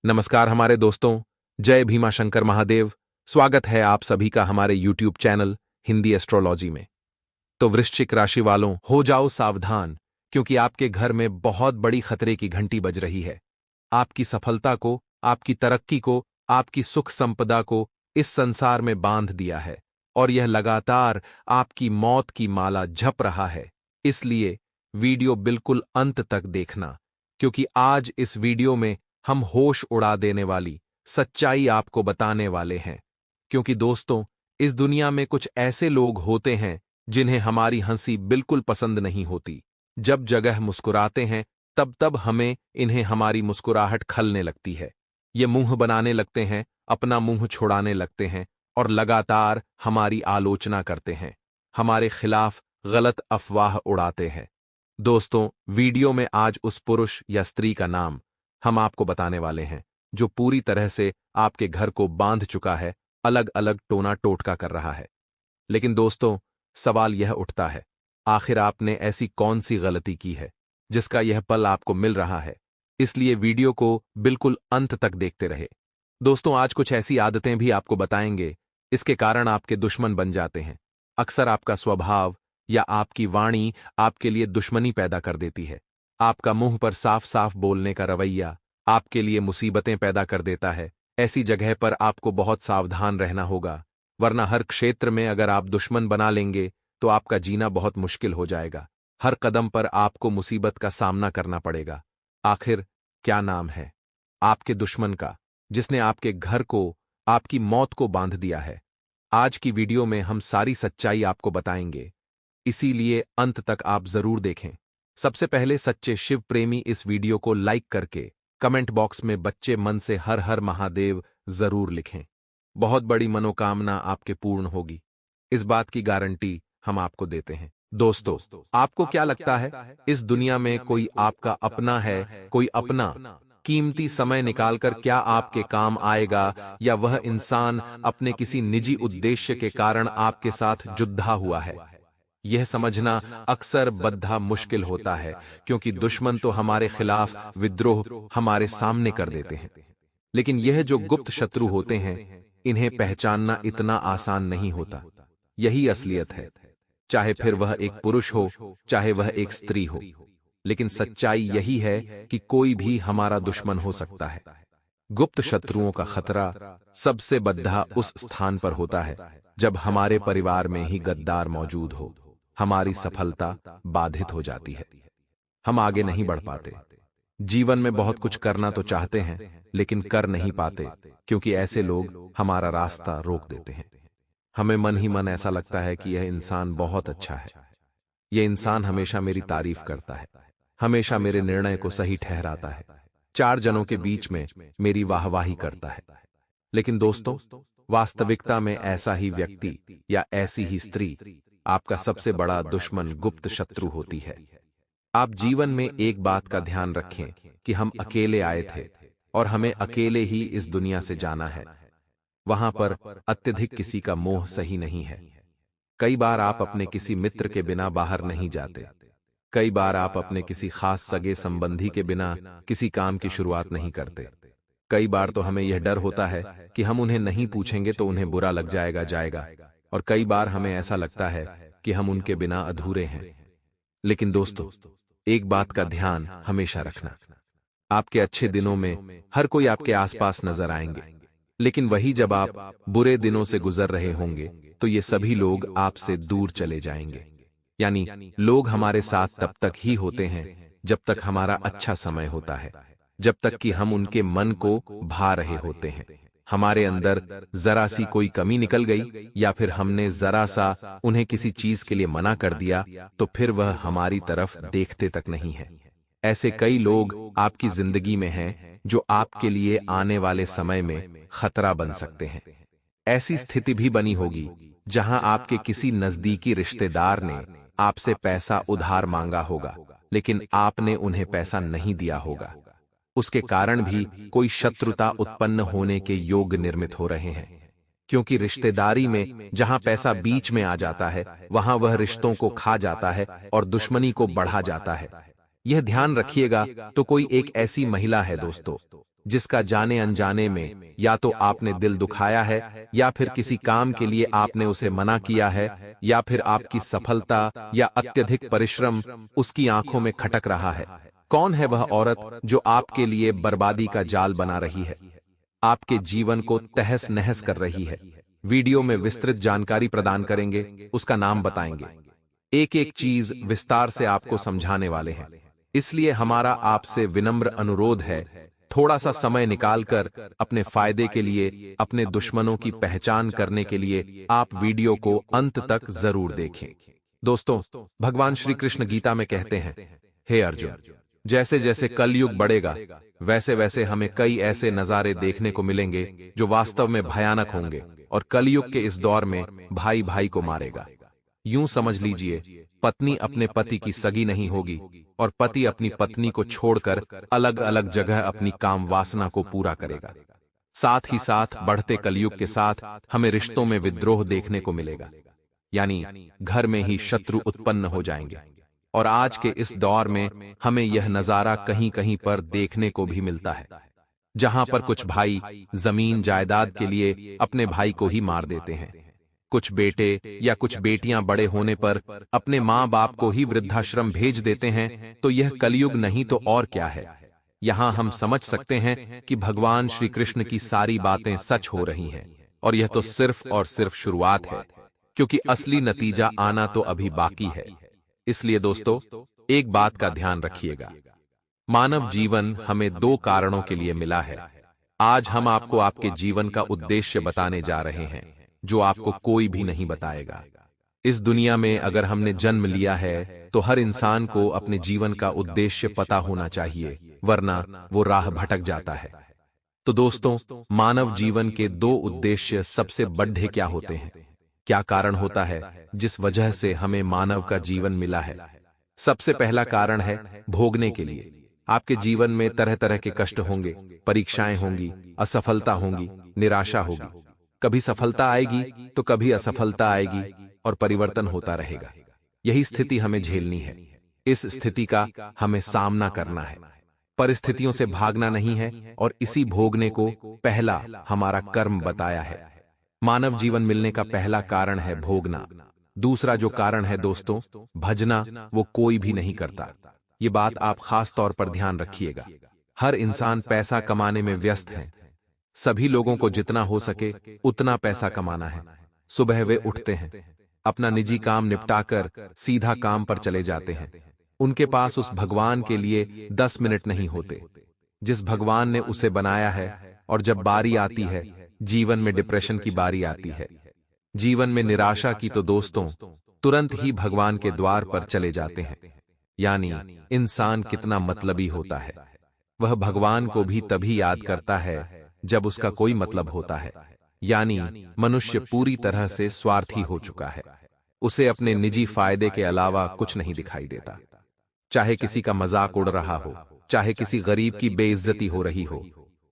नमस्कार हमारे दोस्तों, जय भीमा शंकर महादेव। स्वागत है आप सभी का हमारे YouTube चैनल हिंदी एस्ट्रोलॉजी में। तो वृश्चिक राशि वालों, हो जाओ सावधान, क्योंकि आपके घर में बहुत बड़ी खतरे की घंटी बज रही है। आपकी सफलता को, आपकी तरक्की को, आपकी सुख संपदा को इस संसार में बांध दिया है और यह लगातार आपकी मौत की माला जप रहा है। इसलिए वीडियो बिल्कुल अंत तक देखना, क्योंकि आज इस वीडियो में हम होश उड़ा देने वाली सच्चाई आपको बताने वाले हैं। क्योंकि दोस्तों, इस दुनिया में कुछ ऐसे लोग होते हैं जिन्हें हमारी हंसी बिल्कुल पसंद नहीं होती। जब जगह मुस्कुराते हैं तब तब हमें इन्हें हमारी मुस्कुराहट खलने लगती है। ये मुंह बनाने लगते हैं, अपना मुंह छुड़ाने लगते हैं और लगातार हमारी आलोचना करते हैं, हमारे खिलाफ गलत अफवाह उड़ाते हैं। दोस्तों, वीडियो में आज उस पुरुष या स्त्री का नाम हम आपको बताने वाले हैं जो पूरी तरह से आपके घर को बांध चुका है, अलग अलग टोना टोटका कर रहा है। लेकिन दोस्तों, सवाल यह उठता है, आखिर आपने ऐसी कौन सी गलती की है जिसका यह पल आपको मिल रहा है? इसलिए वीडियो को बिल्कुल अंत तक देखते रहे। दोस्तों, आज कुछ ऐसी आदतें भी आपको बताएंगे, इसके कारण आपके दुश्मन बन जाते हैं। अक्सर आपका स्वभाव या आपकी वाणी आपके लिए दुश्मनी पैदा कर देती है। आपका मुंह पर साफ साफ बोलने का रवैया आपके लिए मुसीबतें पैदा कर देता है। ऐसी जगह पर आपको बहुत सावधान रहना होगा, वरना हर क्षेत्र में अगर आप दुश्मन बना लेंगे तो आपका जीना बहुत मुश्किल हो जाएगा। हर कदम पर आपको मुसीबत का सामना करना पड़ेगा। आखिर क्या नाम है आपके दुश्मन का, जिसने आपके घर को, आपकी मौत को बांध दिया है? आज की वीडियो में हम सारी सच्चाई आपको बताएंगे, इसीलिए अंत तक आप जरूर देखें। सबसे पहले सच्चे शिव प्रेमी इस वीडियो को लाइक करके कमेंट बॉक्स में बच्चे मन से हर हर महादेव जरूर लिखें। बहुत बड़ी मनोकामना आपके पूर्ण होगी, इस बात की गारंटी हम आपको देते हैं। दोस्तों, आपको क्या लगता है इस दुनिया में कोई आपका अपना है, कोई अपना कीमती समय निकालकर क्या आपके काम आएगा, या वह इंसान अपने किसी निजी उद्देश्य के कारण आपके साथ जुद्धा हुआ है? यह समझना अक्सर बद्धा मुश्किल होता है, क्योंकि दुश्मन तो हमारे खिलाफ विद्रोह हमारे सामने कर देते हैं। लेकिन यह जो गुप्त शत्रु होते हैं, इन्हें पहचानना इतना आसान नहीं होता। यही असलियत है, चाहे फिर वह एक पुरुष हो, चाहे वह एक स्त्री हो। लेकिन सच्चाई यही है कि कोई भी हमारा दुश्मन हो सकता है। गुप्त शत्रुओं का खतरा सबसे बद्धा उस स्थान पर होता है जब हमारे परिवार में ही गद्दार मौजूद हो। हमारी सफलता बाधित हो जाती है, हम आगे नहीं बढ़ पाते। जीवन में बहुत कुछ करना तो चाहते हैं, लेकिन कर नहीं पाते, क्योंकि ऐसे लोग हमारा रास्ता रोक देते हैं। हमें मन ही मन ऐसा लगता है कि यह इंसान बहुत अच्छा है, यह इंसान हमेशा मेरी तारीफ करता है, हमेशा मेरे निर्णय को सही ठहराता है, चार जनों के बीच में मेरी वाहवाही करता है। लेकिन दोस्तों, वास्तविकता में ऐसा ही व्यक्ति या ऐसी ही स्त्री आपका सबसे बड़ा दुश्मन, गुप्त शत्रु होती है। आप जीवन में एक बात का ध्यान रखें कि हम अकेले आए थे और हमें अकेले ही इस दुनिया से जाना है। वहां पर अत्यधिक किसी का मोह सही नहीं है। कई बार आप अपने किसी मित्र के बिना बाहर नहीं जाते। कई बार आप अपने किसी खास सगे संबंधी के बिना किसी काम की शुरुआत नहीं करते। कई बार तो हमें यह डर होता है कि हम उन्हें नहीं पूछेंगे तो उन्हें बुरा लग जाएगा। और कई बार हमें ऐसा लगता है कि हम उनके बिना अधूरे हैं। लेकिन दोस्तों, एक बात का ध्यान हमेशा रखना, आपके अच्छे दिनों में हर कोई आपके आसपास नजर आएंगे, लेकिन वही जब आप बुरे दिनों से गुजर रहे होंगे तो ये सभी लोग आपसे दूर चले जाएंगे। यानी लोग हमारे साथ तब तक ही होते हैं जब तक हमारा अच्छा समय होता है, जब तक कि हम उनके मन को भा रहे होते हैं। हमारे अंदर जरा सी कोई कमी निकल गई या फिर हमने जरा सा उन्हें किसी चीज के लिए मना कर दिया तो फिर वह हमारी तरफ देखते तक नहीं है। ऐसे कई लोग आपकी जिंदगी में हैं जो आपके लिए आने वाले समय में खतरा बन सकते हैं। ऐसी स्थिति भी बनी होगी जहां आपके किसी नजदीकी रिश्तेदार ने आपसे पैसा उधार मांगा होगा, लेकिन आपने उन्हें पैसा नहीं दिया होगा। उसके कारण भी कोई शत्रुता उत्पन्न होने के योग निर्मित हो रहे हैं, क्योंकि रिश्तेदारी में जहां पैसा बीच में आ जाता है, वहां वह रिश्तों को खा जाता है और दुश्मनी को बढ़ा जाता है। यह ध्यान रखिएगा। तो कोई एक ऐसी महिला है दोस्तों, जिसका जाने अनजाने में या तो आपने दिल दुखाया है, या फिर किसी काम के लिए आपने उसे मना किया है, या फिर आपकी सफलता या अत्यधिक परिश्रम उसकी आंखों में खटक रहा है। कौन है वह औरत जो आपके लिए बर्बादी का जाल बना रही है, आपके जीवन को तहस नहस कर रही है? वीडियो में विस्तृत जानकारी प्रदान करेंगे, उसका नाम बताएंगे, एक एक चीज विस्तार से आपको समझाने वाले हैं। इसलिए हमारा आपसे विनम्र अनुरोध है, थोड़ा सा समय निकालकर अपने फायदे के लिए, अपने दुश्मनों की पहचान करने के लिए आप वीडियो को अंत तक जरूर देखें। दोस्तों, भगवान श्री कृष्ण गीता में कहते हैं, हे अर्जुन, जैसे जैसे कलयुग बढ़ेगा वैसे वैसे हमें कई ऐसे नजारे देखने को मिलेंगे जो वास्तव में भयानक होंगे, और कलयुग के इस दौर में भाई भाई को मारेगा। यूं समझ लीजिए, पत्नी अपने पति की सगी नहीं होगी और पति अपनी पत्नी को छोड़कर अलग अलग जगह अपनी काम वासना को पूरा करेगा। साथ ही साथ बढ़ते कलयुग के साथ हमें रिश्तों में विद्रोह देखने को मिलेगा, यानी घर में ही शत्रु उत्पन्न हो जाएंगे। और आज के इस दौर में हमें यह नजारा कहीं कहीं पर देखने को भी मिलता है, जहां पर कुछ भाई जमीन जायदाद के लिए अपने भाई को ही मार देते हैं। कुछ बेटे या कुछ बेटियां बड़े होने पर अपने माँ बाप को ही वृद्धाश्रम भेज देते हैं। तो यह कलयुग नहीं तो और क्या है? यहां हम समझ सकते हैं कि भगवान श्री कृष्ण की सारी बातें सच हो रही हैं, और यह तो सिर्फ और सिर्फ शुरुआत है, क्योंकि असली नतीजा आना तो अभी बाकी है। इसलिए दोस्तों, एक बात का ध्यान रखिएगा, मानव जीवन हमें दो कारणों के लिए मिला है। आज हम आपको आपके जीवन का उद्देश्य बताने जा रहे हैं, जो आपको कोई भी नहीं बताएगा। इस दुनिया में अगर हमने जन्म लिया है तो हर इंसान को अपने जीवन का उद्देश्य पता होना चाहिए, वरना वो राह भटक जाता है। तो दोस्तों, मानव जीवन के दो उद्देश्य सबसे बड़े क्या होते हैं? क्या कारण होता है जिस वजह से हमें मानव का जीवन मिला है? सबसे पहला कारण है भोगने के लिए। आपके जीवन में तरह तरह के कष्ट होंगे, परीक्षाएं होंगी, असफलता होंगी, निराशा होगी। कभी सफलता आएगी तो कभी असफलता आएगी, और परिवर्तन होता रहेगा। यही स्थिति हमें झेलनी है। इस स्थिति का हमें सामना करना है, परिस्थितियों से भागना नहीं है। और इसी भोगने को पहला हमारा कर्म बताया है। मानव जीवन मिलने का पहला कारण है भोगना। दूसरा जो कारण है दोस्तों, भजना, वो कोई भी नहीं करता। ये बात आप खास तौर पर ध्यान रखिएगा। हर इंसान पैसा कमाने में व्यस्त है। सभी लोगों को जितना हो सके उतना पैसा कमाना है। सुबह वे उठते हैं, अपना निजी काम निपटाकर सीधा काम पर चले जाते हैं। उनके पास उस भगवान के लिए 10 मिनट नहीं होते जिस भगवान ने उसे बनाया है। और जब बारी आती है, जीवन में डिप्रेशन की बारी आती है, जीवन में निराशा की, तो दोस्तों तुरंत ही भगवान के द्वार पर चले जाते हैं। यानी इंसान कितना मतलबी होता है। वह भगवान को भी तभी याद करता है जब उसका कोई मतलब होता है। यानी मनुष्य पूरी तरह से स्वार्थी हो चुका है। उसे अपने निजी फायदे के अलावा कुछ नहीं दिखाई देता। चाहे किसी का मजाक उड़ रहा हो, चाहे किसी गरीब की बेइज्जती हो रही हो,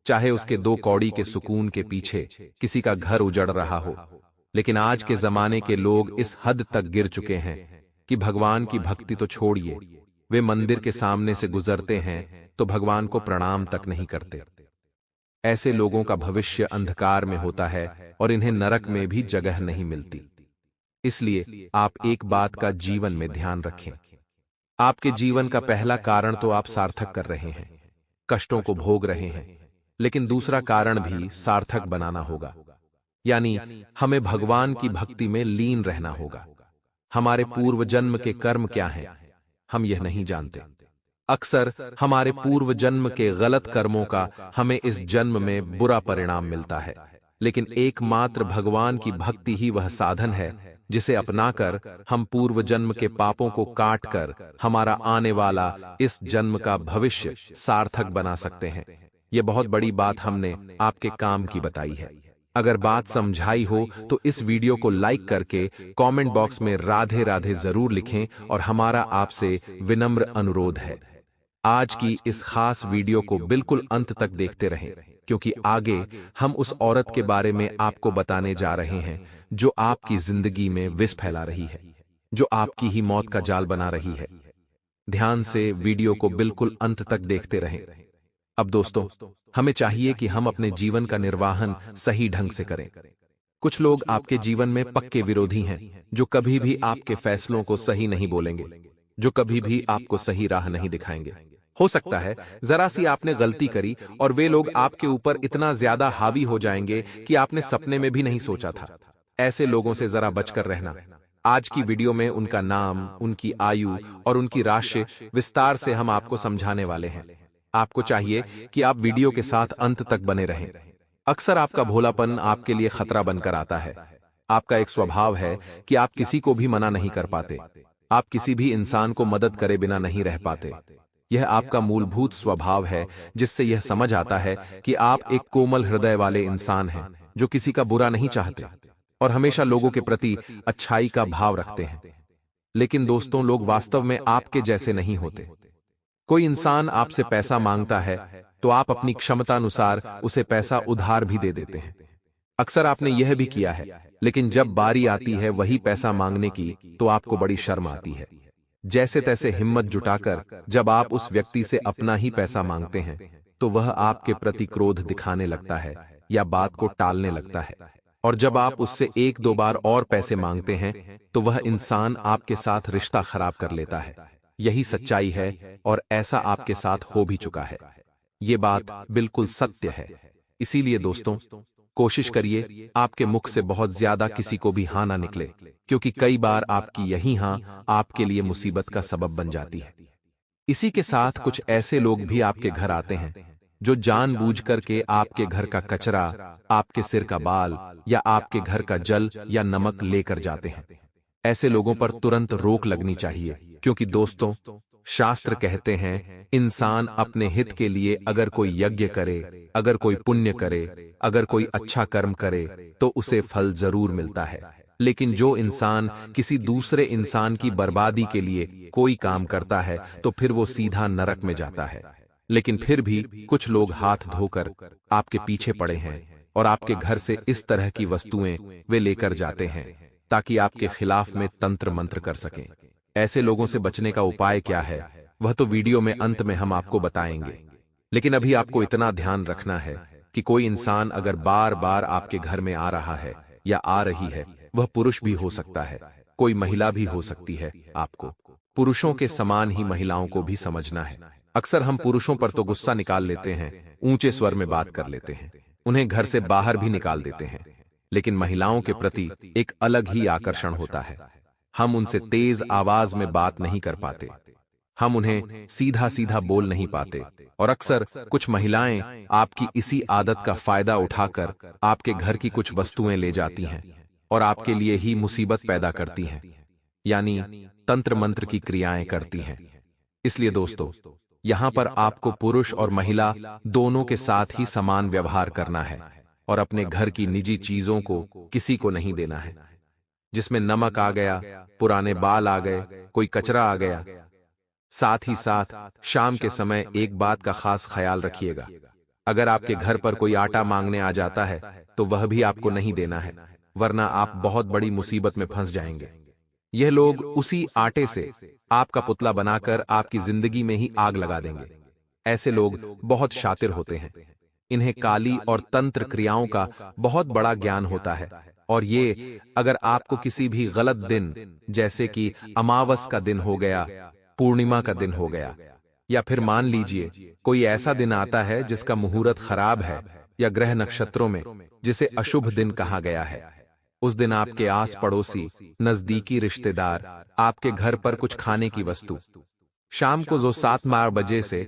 चाहे उसके 2 कौड़ी के सुकून के पीछे किसी का घर उजड़ रहा हो। लेकिन आज के जमाने के लोग इस हद तक गिर चुके हैं कि भगवान की भक्ति तो छोड़िए, वे मंदिर के सामने से गुजरते हैं तो भगवान को प्रणाम तक नहीं करते। ऐसे लोगों का भविष्य अंधकार में होता है और इन्हें नरक में भी जगह नहीं मिलती। इसलिए आप एक बात का जीवन में ध्यान रखें, आपके जीवन का पहला कारण तो आप सार्थक कर रहे हैं, कष्टों को भोग रहे हैं, लेकिन दूसरा कारण भी सार्थक बनाना होगा। यानी हमें भगवान की भक्ति में लीन रहना होगा। हमारे पूर्व जन्म के कर्म क्या हैं, हम यह नहीं जानते। अक्सर हमारे पूर्व जन्म के गलत कर्मों का हमें इस जन्म में बुरा परिणाम मिलता है, लेकिन एकमात्र भगवान की भक्ति ही वह साधन है जिसे अपनाकर हम पूर्व जन्म के पापों को काटकर हमारा आने वाला इस जन्म का भविष्य सार्थक बना सकते हैं। यह बहुत बड़ी बात हमने आपके काम की बताई है। अगर बात समझाई हो तो इस वीडियो को लाइक करके कमेंट बॉक्स में राधे राधे जरूर लिखें। और हमारा आपसे विनम्र अनुरोध है, आज की इस खास वीडियो को बिल्कुल अंत तक देखते रहें, क्योंकि आगे हम उस औरत के बारे में आपको बताने जा रहे हैं जो आपकी जिंदगी में विष फैला रही है, जो आपकी ही मौत का जाल बना रही है। ध्यान से वीडियो को बिल्कुल अंत तक देखते रहें। अब दोस्तों, हमें चाहिए कि हम अपने जीवन का निर्वाहन सही ढंग से करें। कुछ लोग आपके जीवन में पक्के विरोधी हैं, जो कभी भी आपके फैसलों को सही नहीं बोलेंगे, जो कभी भी आपको सही राह नहीं दिखाएंगे। हो सकता है जरा सी आपने गलती करी और वे लोग आपके ऊपर इतना ज्यादा हावी हो जाएंगे कि आपने सपने में भी नहीं सोचा था। ऐसे लोगों से जरा बचकर रहना। आज की वीडियो में उनका नाम, उनकी आयु और उनकी राशि विस्तार से हम आपको समझाने वाले हैं। आपको चाहिए कि आप वीडियो के साथ अंत तक बने रहें। अक्सर आपका भोलापन आपके लिए खतरा बनकर आता है। आपका एक स्वभाव है कि आप किसी को भी मना नहीं कर पाते। आप किसी भी इंसान को मदद करे बिना नहीं रह पाते। यह आपका मूलभूत स्वभाव है, जिससे यह समझ आता है कि आप एक कोमल हृदय वाले इंसान हैं, जो किसी का बुरा नहीं चाहते और हमेशा लोगों के प्रति अच्छाई का भाव रखते हैं। लेकिन दोस्तों, लोग वास्तव में आपके जैसे नहीं होते। कोई इंसान आपसे पैसा मांगता है तो आप अपनी क्षमतानुसार उसे पैसा उधार भी दे देते हैं। अक्सर आपने यह भी किया है, लेकिन जब बारी आती है वही पैसा मांगने की तो आपको बड़ी शर्म आती है। जैसे तैसे हिम्मत जुटाकर जब आप उस व्यक्ति से अपना ही पैसा मांगते हैं तो वह आपके प्रति क्रोध दिखाने लगता है या बात को टालने लगता है। और जब आप उससे एक दो बार और पैसे मांगते हैं तो वह इंसान आपके साथ रिश्ता खराब कर लेता है। यही सच्चाई है और ऐसा आपके साथ हो भी चुका है। ये बात बिल्कुल सत्य है। इसीलिए दोस्तों, कोशिश करिए आपके मुख से बहुत ज्यादा किसी को भी हाँ ना निकले, क्योंकि कई बार आपकी यही हाँ आपके लिए मुसीबत का सबब बन जाती है। इसी के साथ कुछ ऐसे लोग भी आपके घर आते हैं जो जानबूझकर के आपके घर का कचरा, आपके सिर का बाल या आपके घर का जल या नमक लेकर जाते हैं। ऐसे लोगों पर तुरंत रोक लगनी चाहिए, क्योंकि दोस्तों, शास्त्र कहते हैं इंसान अपने हित के लिए अगर कोई यज्ञ करे, अगर कोई पुण्य करे, अगर कोई अच्छा कर्म करे तो उसे फल जरूर मिलता है। लेकिन जो इंसान किसी दूसरे इंसान की बर्बादी के लिए कोई काम करता है तो फिर वो सीधा नरक में जाता है। लेकिन फिर भी कुछ लोग हाथ धोकर आपके पीछे पड़े हैं और आपके घर से इस तरह की वस्तुएं वे लेकर जाते हैं ताकि आपके खिलाफ में तंत्र मंत्र कर सकें। ऐसे लोगों से बचने का उपाय क्या है, वह तो वीडियो में अंत में हम आपको बताएंगे। लेकिन अभी आपको इतना ध्यान रखना है कि कोई इंसान अगर बार बार आपके घर में आ रहा है या आ रही है, वह पुरुष भी हो सकता है, कोई महिला भी हो सकती है। आपको पुरुषों के समान ही महिलाओं को भी समझना है। अक्सर हम पुरुषों पर तो गुस्सा निकाल लेते हैं, ऊंचे स्वर में बात कर लेते हैं, उन्हें घर से बाहर भी निकाल देते हैं। लेकिन महिलाओं के प्रति एक अलग ही आकर्षण होता है। हम उनसे तेज आवाज में बात नहीं कर पाते, हम उन्हें सीधा सीधा बोल नहीं पाते, और अक्सर कुछ महिलाएं आपकी इसी आदत का फायदा उठाकर आपके घर की कुछ वस्तुएं ले जाती हैं और आपके लिए ही मुसीबत पैदा करती हैं, यानी तंत्र मंत्र की क्रियाएं करती हैं। इसलिए दोस्तों, यहां पर आपको पुरुष और महिला दोनों के साथ ही समान व्यवहार करना है और अपने घर की निजी चीजों को किसी को नहीं देना है। जिसमें नमक आ गया, पुराने बाल आ गए, कोई कचरा आ गया। साथ ही साथ शाम के समय एक बात का खास ख्याल रखिएगा, अगर आपके घर पर कोई आटा मांगने आ जाता है तो वह भी आपको नहीं देना है, वरना आप बहुत बड़ी मुसीबत में फंस जाएंगे। यह लोग उसी आटे से आपका पुतला बनाकर आपकी जिंदगी में ही आग लगा देंगे। ऐसे लोग बहुत शातिर होते हैं, इन्हें काली और तंत्र क्रियाओं का बहुत बड़ा ज्ञान होता है। और ये अगर आपको किसी भी गलत दिन, जैसे कि अमावस का दिन हो गया, पूर्णिमा का दिन हो गया, या फिर मान लीजिए कोई ऐसा दिन आता है जिसका मुहूर्त खराब है, या ग्रह नक्षत्रों में जिसे अशुभ दिन कहा गया है, उस दिन आपके आस पड़ोसी, नजदीकी रिश्तेदार आपके घर पर कुछ खाने की वस्तु शाम को जो 7 बजे से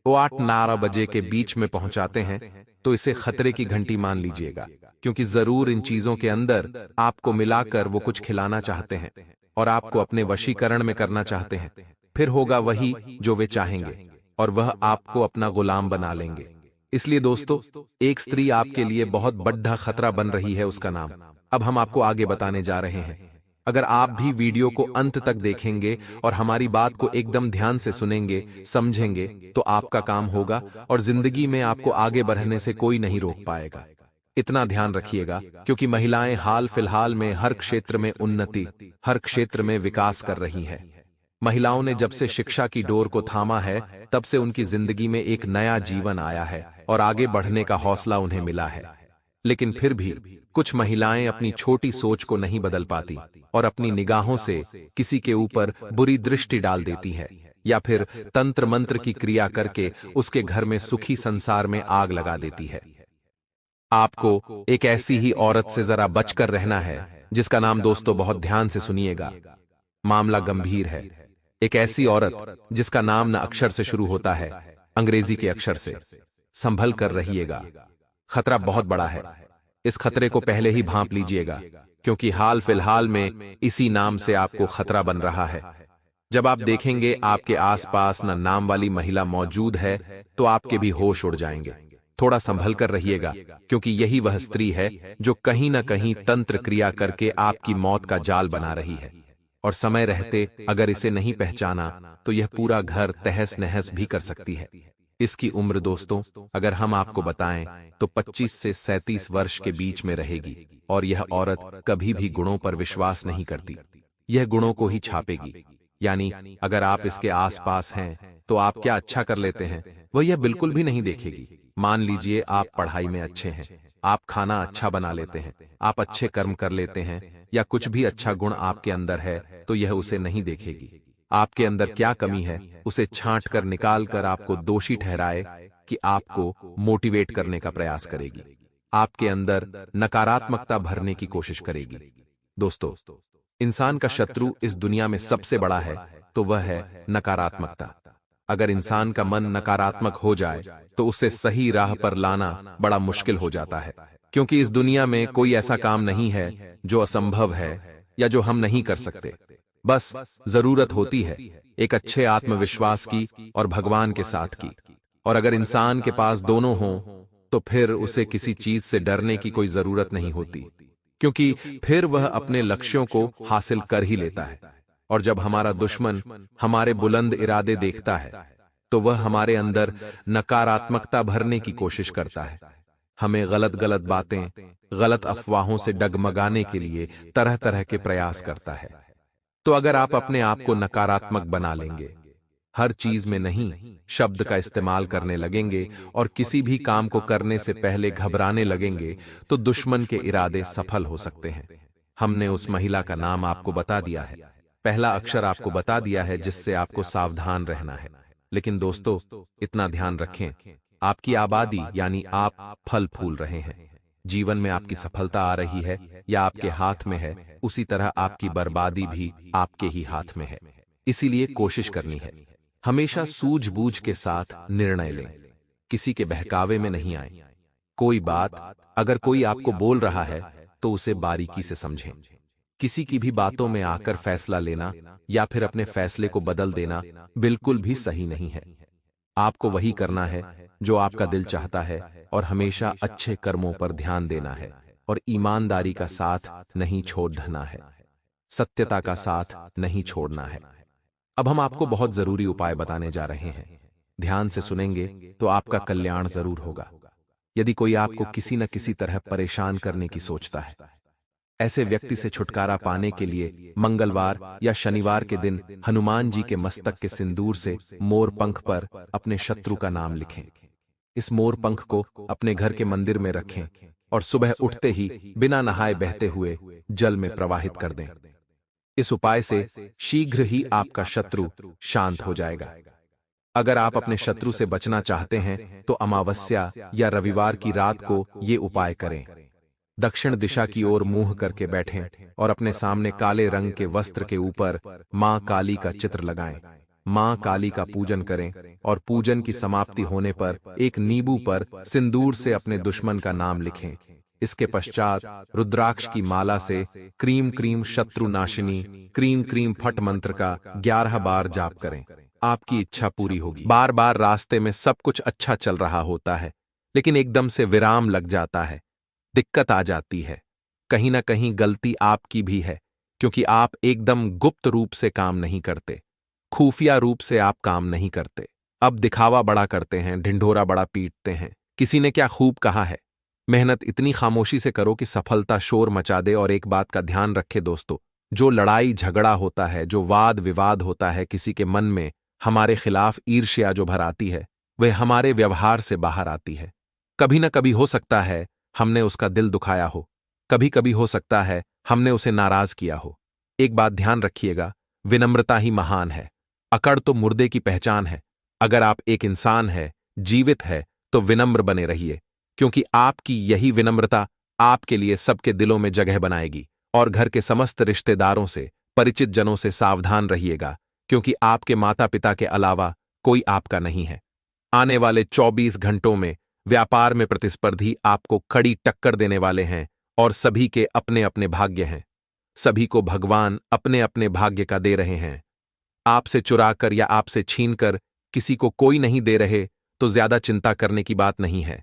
8 बजे के बीच में पहुंचाते हैं, तो इसे खतरे की घंटी मान लीजिएगा, क्योंकि जरूर इन चीजों के अंदर आपको मिलाकर वो कुछ खिलाना चाहते हैं और आपको अपने वशीकरण में करना चाहते हैं। फिर होगा वही जो वे चाहेंगे और वह आपको अपना गुलाम बना लेंगे। इसलिए दोस्तों, एक स्त्री आपके लिए बहुत बड़ा खतरा बन रही है, उसका नाम अब हम आपको आगे बताने जा रहे हैं। अगर आप भी वीडियो को अंत तक देखेंगे और हमारी बात को एकदम ध्यान से सुनेंगे, समझेंगे, तो आपका काम होगा और जिंदगी में आपको आगे बढ़ने से कोई नहीं रोक पाएगा। इतना ध्यान रखिएगा, क्योंकि महिलाएं हाल फिलहाल में हर क्षेत्र में उन्नति, हर क्षेत्र में विकास कर रही हैं। महिलाओं ने जब से शिक्षा की डोर को थामा है, तब से उनकी जिंदगी में एक नया जीवन आया है और आगे बढ़ने का हौसला उन्हें मिला है। लेकिन फिर भी कुछ महिलाएं अपनी छोटी सोच को नहीं बदल पाती और अपनी निगाहों से किसी के ऊपर बुरी दृष्टि डाल देती हैं, या फिर तंत्र मंत्र की क्रिया करके उसके घर में सुखी संसार में आग लगा देती है। आपको एक ऐसी ही औरत से जरा बचकर रहना है, जिसका नाम दोस्तों बहुत ध्यान से सुनिएगा। मामला गंभीर है। एक ऐसी औरत जिसका नाम न अक्षर से शुरू होता है, अंग्रेजी के अक्षर से। संभल कर रहिएगा, खतरा बहुत बड़ा है। इस खतरे को पहले ही भांप लीजिएगा, क्योंकि हाल फिलहाल में इसी नाम से आपको खतरा बन रहा है। जब आप देखेंगे आपके आसपास न नाम वाली महिला मौजूद है, तो आपके भी होश उड़ जाएंगे। थोड़ा संभल कर रहिएगा, क्योंकि यही वह स्त्री है जो कहीं न कहीं तंत्र क्रिया करके आपकी मौत का जाल बना रही है। और समय रहते अगर इसे नहीं पहचाना, तो यह पूरा घर तहस नहस भी कर सकती है। इसकी उम्र दोस्तों, अगर हम आपको बताएं, तो 25 से 37 वर्ष के बीच में रहेगी। और यह औरत कभी भी गुणों पर विश्वास नहीं करती, यह गुणों को ही छापेगी। यानी अगर आप इसके आसपास हैं, तो आप क्या अच्छा कर लेते हैं, वह यह बिल्कुल भी नहीं देखेगी। मान लीजिए आप पढ़ाई में अच्छे हैं, आप खाना अच्छा बना लेते हैं, आप अच्छे कर्म कर लेते हैं, या कुछ भी अच्छा गुण आपके अंदर है, तो यह उसे नहीं देखेगी। आपके अंदर क्या कमी है, उसे छांट कर निकाल कर आपको दोषी ठहराए कि आपको मोटिवेट करने का प्रयास करेगी, आपके अंदर नकारात्मकता भरने की कोशिश करेगी। दोस्तों, इंसान का शत्रु इस दुनिया में सबसे बड़ा है, तो वह है नकारात्मकता। अगर इंसान का मन नकारात्मक हो जाए, तो उसे सही राह पर लाना बड़ा मुश्किल हो जाता है, क्योंकि इस दुनिया में कोई ऐसा काम नहीं है जो असंभव है या जो हम नहीं कर सकते। बस जरूरत होती है एक अच्छे आत्मविश्वास की और भगवान के साथ की। और अगर इंसान के पास दोनों हों, तो फिर उसे किसी चीज से डरने की कोई जरूरत नहीं होती, क्योंकि फिर वह अपने लक्ष्यों को हासिल कर ही लेता है। और जब हमारा दुश्मन हमारे बुलंद इरादे देखता है, तो वह हमारे अंदर नकारात्मकता भरने की कोशिश करता है, हमें गलत गलत बातें, गलत अफवाहों से डगमगाने के लिए तरह तरह के प्रयास करता है। तो अगर आप अपने आप को नकारात्मक बना लेंगे, हर चीज में नहीं शब्द का इस्तेमाल करने लगेंगे और किसी भी काम को करने से पहले घबराने लगेंगे, तो दुश्मन के इरादे सफल हो सकते हैं। हमने उस महिला का नाम आपको बता दिया है, पहला अक्षर आपको बता दिया है, जिससे आपको सावधान रहना है। लेकिन दोस्तों, इतना ध्यान रखें, आपकी आबादी यानी आप फल फूल रहे हैं। जीवन में आपकी सफलता आ रही है या आपके हाथ में है, उसी तरह आपकी बर्बादी भी आपके ही हाथ में है। इसीलिए कोशिश करनी है हमेशा सूझबूझ के साथ निर्णय लें, किसी के बहकावे में नहीं आए। कोई बात अगर कोई आपको बोल रहा है, तो उसे बारीकी से समझें। किसी की भी बातों में आकर फैसला लेना या फिर अपने फैसले को बदल देना बिल्कुल भी सही नहीं है। आपको वही करना है जो आपका दिल चाहता है, और हमेशा अच्छे कर्मों पर ध्यान देना है, और ईमानदारी का साथ नहीं छोड़ना है, सत्यता का साथ नहीं छोड़ना है। अब हम आपको बहुत जरूरी उपाय बताने जा रहे हैं। ध्यान से सुनेंगे तो आपका कल्याण जरूर होगा। यदि कोई आपको किसी न किसी तरह परेशान करने की सोचता है, ऐसे व्यक्ति से छुटकारा पाने के लिए मंगलवार या शनिवार के दिन हनुमान जी के मस्तक के सिंदूर से मोर पंख पर अपने शत्रु का नाम लिखें। इस मोर पंख को अपने घर के मंदिर में रखें और सुबह उठते ही बिना नहाए बहते हुए जल में प्रवाहित कर दें। इस उपाय से शीघ्र ही आपका शत्रु शांत हो जाएगा। अगर आप अपने शत्रु से बचना चाहते हैं, तो अमावस्या या रविवार की रात को ये उपाय करें। दक्षिण दिशा की ओर मुंह करके बैठें और अपने सामने काले रंग के वस्त्र के ऊपर मां काली का चित्र लगाएं। मां काली का पूजन करें और पूजन की समाप्ति होने पर एक नींबू पर सिंदूर से अपने दुश्मन का नाम लिखें। इसके पश्चात रुद्राक्ष की माला से क्रीम क्रीम शत्रु नाशिनी क्रीम क्रीम फट मंत्र का 11 बार जाप करें। आपकी इच्छा पूरी होगी। बार बार रास्ते में सब कुछ अच्छा चल रहा होता है, लेकिन एकदम से विराम लग जाता है, दिक्कत आ जाती है। कहीं ना कहीं गलती आपकी भी है, क्योंकि आप एकदम गुप्त रूप से काम नहीं करते, खुफिया रूप से आप काम नहीं करते। अब दिखावा बड़ा करते हैं, ढिंढोरा बड़ा पीटते हैं। किसी ने क्या खूब कहा है, मेहनत इतनी खामोशी से करो कि सफलता शोर मचा दे। और एक बात का ध्यान रखे दोस्तों, जो लड़ाई झगड़ा होता है, जो वाद विवाद होता है किसी के मन में, हमारे खिलाफ ईर्ष्या जो भर आती है, वह हमारे व्यवहार से बाहर आती है। कभी न कभी हो सकता है हमने उसका दिल दुखाया हो, कभी कभी हो सकता है हमने उसे नाराज किया हो। एक बात ध्यान रखिएगा, विनम्रता ही महान है। अकड़ तो मुर्दे की पहचान है। अगर आप एक इंसान है, जीवित है, तो विनम्र बने रहिए, क्योंकि आपकी यही विनम्रता आपके लिए सबके दिलों में जगह बनाएगी। और घर के समस्त रिश्तेदारों से, परिचित जनों से सावधान रहिएगा, क्योंकि आपके माता पिता के अलावा कोई आपका नहीं है। आने वाले 24 घंटों में व्यापार में प्रतिस्पर्धी आपको कड़ी टक्कर देने वाले हैं और सभी के अपने अपने भाग्य हैं। सभी को भगवान अपने अपने भाग्य का दे रहे हैं। आपसे चुराकर या आपसे छीनकर किसी को कोई नहीं दे रहे, तो ज्यादा चिंता करने की बात नहीं है।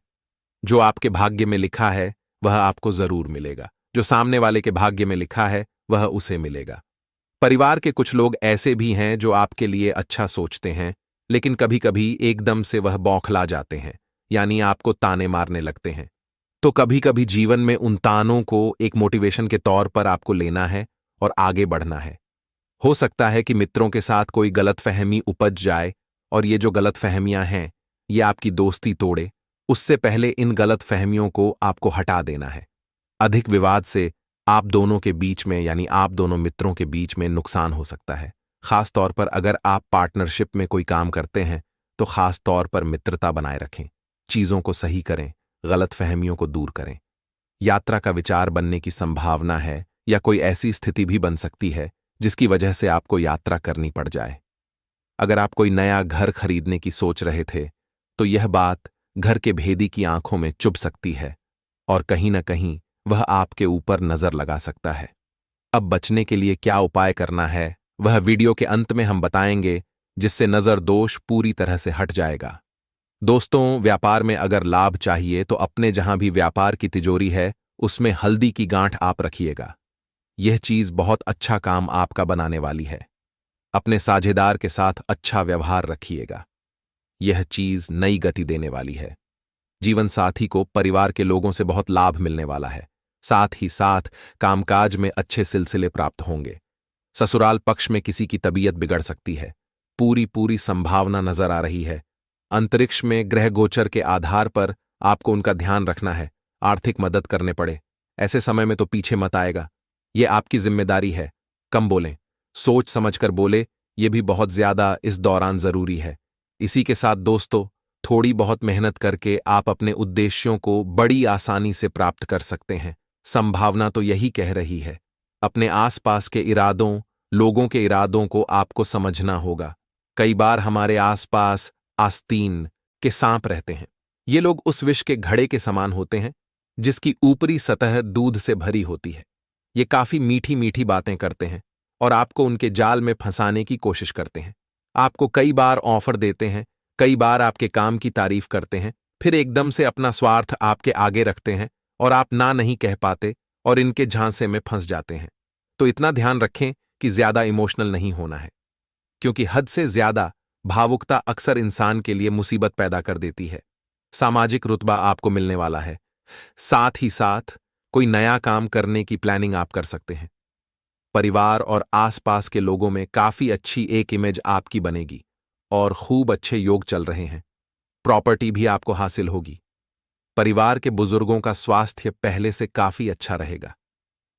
जो आपके भाग्य में लिखा है वह आपको जरूर मिलेगा, जो सामने वाले के भाग्य में लिखा है वह उसे मिलेगा। परिवार के कुछ लोग ऐसे भी हैं जो आपके लिए अच्छा सोचते हैं, लेकिन कभी कभी एकदम से वह बौखला जाते हैं, यानी आपको ताने मारने लगते हैं। तो कभी कभी जीवन में उन तानों को एक मोटिवेशन के तौर पर आपको लेना है और आगे बढ़ना है। हो सकता है कि मित्रों के साथ कोई गलतफहमी उपज जाए, और ये जो गलतफहमियां हैं ये आपकी दोस्ती तोड़े। उससे पहले इन गलतफहमियों को आपको हटा देना है। अधिक विवाद से आप दोनों के बीच में, यानी आप दोनों मित्रों के बीच में नुकसान हो सकता है। खास तौर पर अगर आप पार्टनरशिप में कोई काम करते हैं तो खास तौर पर मित्रता बनाए रखें, चीजों को सही करें, गलतफहमियों को दूर करें। यात्रा का विचार बनने की संभावना है, या कोई ऐसी स्थिति भी बन सकती है जिसकी वजह से आपको यात्रा करनी पड़ जाए। अगर आप कोई नया घर खरीदने की सोच रहे थे तो यह बात घर के भेदी की आंखों में चुभ सकती है, और कहीं न कहीं वह आपके ऊपर नजर लगा सकता है। अब बचने के लिए क्या उपाय करना है वह वीडियो के अंत में हम बताएंगे, जिससे नजर दोष पूरी तरह से हट जाएगा। दोस्तों, व्यापार में अगर लाभ चाहिए तो अपने जहां भी व्यापार की तिजोरी है उसमें हल्दी की गांठ आप रखिएगा। यह चीज बहुत अच्छा काम आपका बनाने वाली है। अपने साझेदार के साथ अच्छा व्यवहार रखिएगा, यह चीज नई गति देने वाली है। जीवन साथी को परिवार के लोगों से बहुत लाभ मिलने वाला है। साथ ही साथ कामकाज में अच्छे सिलसिले प्राप्त होंगे। ससुराल पक्ष में किसी की तबीयत बिगड़ सकती है, पूरी संभावना नजर आ रही है। अंतरिक्ष में ग्रह गोचर के आधार पर आपको उनका ध्यान रखना है। आर्थिक मदद करने पड़े ऐसे समय में तो पीछे मत आएगा, यह आपकी जिम्मेदारी है। कम बोलें, सोच समझकर बोले, यह भी बहुत ज्यादा इस दौरान जरूरी है। इसी के साथ दोस्तों, थोड़ी बहुत मेहनत करके आप अपने उद्देश्यों को बड़ी आसानी से प्राप्त कर सकते हैं। संभावना तो यही कह रही है। अपने आसपास के इरादों, लोगों के इरादों को आपको समझना होगा। कई बार हमारे आसपास आस्तीन के सांप रहते हैं। ये लोग उस विष के घड़े के समान होते हैं जिसकी ऊपरी सतह दूध से भरी होती है। ये काफी मीठी मीठी बातें करते हैं और आपको उनके जाल में फंसाने की कोशिश करते हैं। आपको कई बार ऑफर देते हैं, कई बार आपके काम की तारीफ करते हैं, फिर एकदम से अपना स्वार्थ आपके आगे रखते हैं और आप ना नहीं कह पाते और इनके झांसे में फंस जाते हैं। तो इतना ध्यान रखें कि ज्यादा इमोशनल नहीं होना है, क्योंकि हद से ज्यादा भावुकता अक्सर इंसान के लिए मुसीबत पैदा कर देती है। सामाजिक रुतबा आपको मिलने वाला है। साथ ही साथ कोई नया काम करने की प्लानिंग आप कर सकते हैं। परिवार और आसपास के लोगों में काफी अच्छी एक इमेज आपकी बनेगी और खूब अच्छे योग चल रहे हैं। प्रॉपर्टी भी आपको हासिल होगी। परिवार के बुजुर्गों का स्वास्थ्य पहले से काफी अच्छा रहेगा।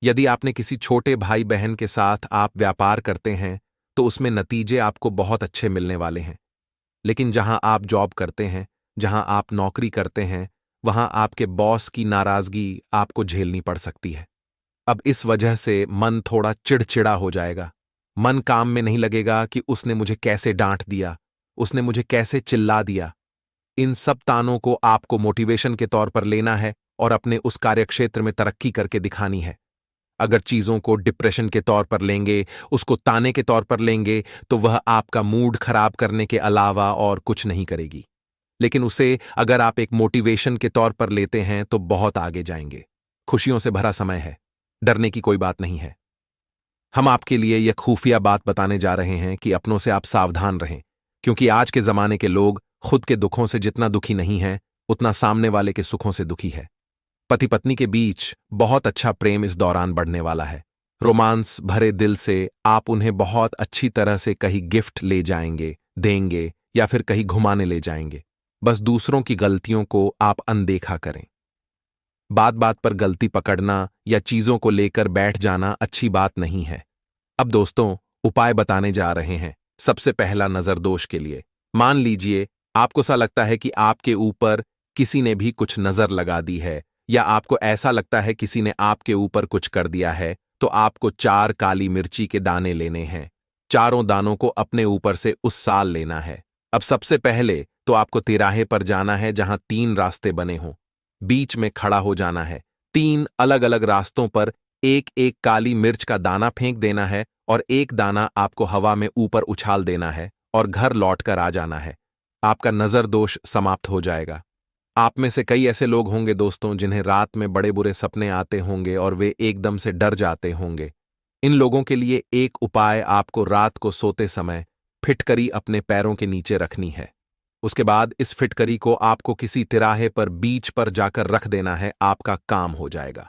यदि आपने किसी छोटे भाई बहन के साथ आप व्यापार करते हैं तो उसमें नतीजे आपको बहुत अच्छे मिलने वाले हैं। लेकिन जहां आप जॉब करते हैं, जहां आप नौकरी करते हैं, वहां आपके बॉस की नाराजगी आपको झेलनी पड़ सकती है। अब इस वजह से मन थोड़ा चिड़चिड़ा हो जाएगा। मन काम में नहीं लगेगा कि उसने मुझे कैसे डांट दिया, उसने मुझे कैसे चिल्ला दिया। इन सब तानों को आपको मोटिवेशन के तौर पर लेना है और अपने उस कार्यक्षेत्र में तरक्की करके दिखानी है। अगर चीजों को डिप्रेशन के तौर पर लेंगे, उसको ताने के तौर पर लेंगे, तो वह आपका मूड खराब करने के अलावा और कुछ नहीं करेगी। लेकिन उसे अगर आप एक मोटिवेशन के तौर पर लेते हैं तो बहुत आगे जाएंगे। खुशियों से भरा समय है, डरने की कोई बात नहीं है। हम आपके लिए यह खुफिया बात बताने जा रहे हैं कि अपनों से आप सावधान रहें, क्योंकि आज के जमाने के लोग खुद के दुखों से जितना दुखी नहीं है, उतना सामने वाले के सुखों से दुखी है। पति पत्नी के बीच बहुत अच्छा प्रेम इस दौरान बढ़ने वाला है। रोमांस भरे दिल से आप उन्हें बहुत अच्छी तरह से कहीं गिफ्ट ले जाएंगे, देंगे या फिर कहीं घुमाने ले जाएंगे। बस दूसरों की गलतियों को आप अनदेखा करें। बात बात पर गलती पकड़ना या चीजों को लेकर बैठ जाना अच्छी बात नहीं है। अब दोस्तों, उपाय बताने जा रहे हैं। सबसे पहला नजर दोष के लिए। मान लीजिए आपको सा लगता है कि आपके ऊपर किसी ने भी कुछ नजर लगा दी है, या आपको ऐसा लगता है किसी ने आपके ऊपर कुछ कर दिया है, तो आपको 4 काली मिर्ची के दाने लेने हैं। चारों दानों को अपने ऊपर से उस साल लेना है। अब सबसे पहले तो आपको तिराहे पर जाना है जहां 3 रास्ते बने हों। बीच में खड़ा हो जाना है। 3 अलग अलग रास्तों पर एक एक काली मिर्च का दाना फेंक देना है और एक दाना आपको हवा में ऊपर उछाल देना है और घर लौटकर आ जाना है। आपका नजर दोष समाप्त हो जाएगा। आप में से कई ऐसे लोग होंगे दोस्तों जिन्हें रात में बड़े बुरे सपने आते होंगे और वे एकदम से डर जाते होंगे। इन लोगों के लिए एक उपाय आपको रात को सोते समय फिटकरी अपने पैरों के नीचे रखनी है। उसके बाद इस फिटकरी को आपको किसी तिराहे पर बीच पर जाकर रख देना है। आपका काम हो जाएगा।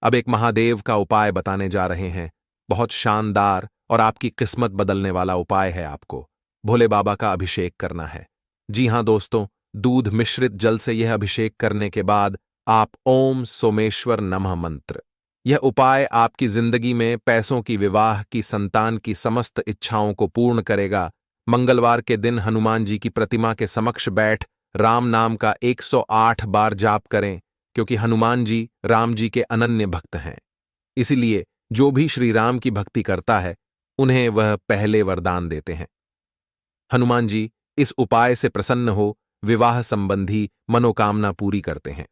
अब एक महादेव का उपाय बताने जा रहे हैं। बहुत शानदार और आपकी किस्मत बदलने वाला उपाय है। आपको भोले बाबा का अभिषेक करना है। जी हां दोस्तों, दूध मिश्रित जल से यह अभिषेक करने के बाद आप ओम सोमेश्वर नमः मंत्र। यह उपाय आपकी जिंदगी में पैसों की, विवाह की, संतान की समस्त इच्छाओं को पूर्ण करेगा। मंगलवार के दिन हनुमान जी की प्रतिमा के समक्ष बैठ राम नाम का 108 बार जाप करें, क्योंकि हनुमान जी राम जी के अनन्य भक्त हैं। इसलिए जो भी श्री राम की भक्ति करता है उन्हें वह पहले वरदान देते हैं। हनुमान जी इस उपाय से प्रसन्न हो विवाह संबंधी मनोकामना पूरी करते हैं।